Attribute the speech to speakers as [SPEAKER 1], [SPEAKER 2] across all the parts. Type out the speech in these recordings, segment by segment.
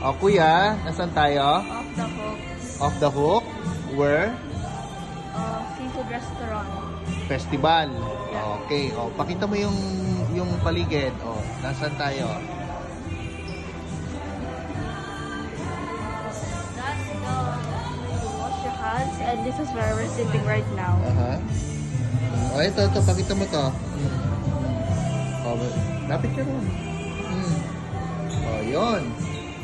[SPEAKER 1] O, kuya, nasan tayo?
[SPEAKER 2] Off the hook.
[SPEAKER 1] Off the Hook? Where?
[SPEAKER 2] Seafood restaurant.
[SPEAKER 1] Festival. Okay. O, pakita mo yung paligid. O, nasan tayo?
[SPEAKER 2] That's the wash your hands, and this is where we're sitting right now.
[SPEAKER 1] Aha. O, ito. Pakita mo to. O, lapit ka rin. O, yun.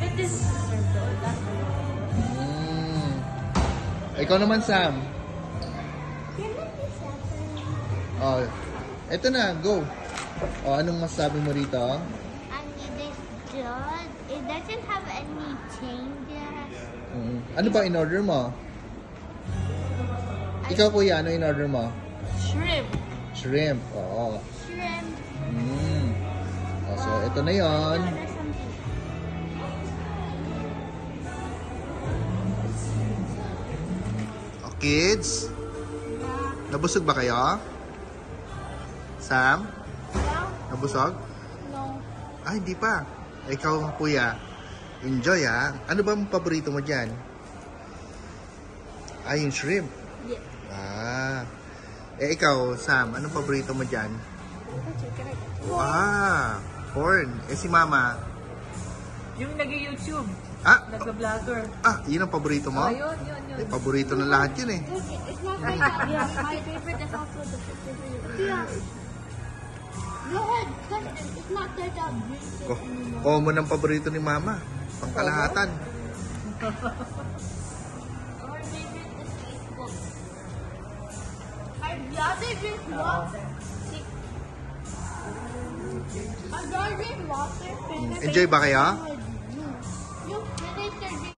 [SPEAKER 2] But this is circle. That's
[SPEAKER 1] Ikaw naman, Sam. O, ito na. Go. O, anong masasabi mo rito?
[SPEAKER 3] This good. It doesn't have any changes.
[SPEAKER 1] Ano ba in-order mo? Ikaw, kuya, ano in-order mo?
[SPEAKER 2] shrimp.
[SPEAKER 1] Shrimp. Oo.
[SPEAKER 3] Shrimp.
[SPEAKER 1] O, so, ito na yon.
[SPEAKER 3] There's something.
[SPEAKER 1] O, kids. Nabusog ba kayo? Sam? Nabusog?
[SPEAKER 3] No.
[SPEAKER 1] Ah, hindi pa. Ikaw, kuya. Enjoy, ha? Ano ba ang paborito mo dyan? Ah, yung shrimp.
[SPEAKER 3] Yes.
[SPEAKER 1] Ah. Ikaw, Sam, anong paborito mo dyan? Ah, corn. Si mama?
[SPEAKER 4] Yung nag-YouTube,
[SPEAKER 1] Ah,
[SPEAKER 4] nag-vlogger.
[SPEAKER 1] yun ang paborito mo?
[SPEAKER 4] Yun.
[SPEAKER 1] Paborito na lahat yun, eh.
[SPEAKER 3] It's not like that. Yeah, my favorite is also the favorite. Yeah. Go ahead, cut it. It's not like that.
[SPEAKER 1] Common ang paborito ni mama. Pangkalahatan.
[SPEAKER 3] Our favorite is Facebook. I'd rather drink water. I'd rather drink water.
[SPEAKER 1] Enjoy ba kayo?
[SPEAKER 3] You finish your drink.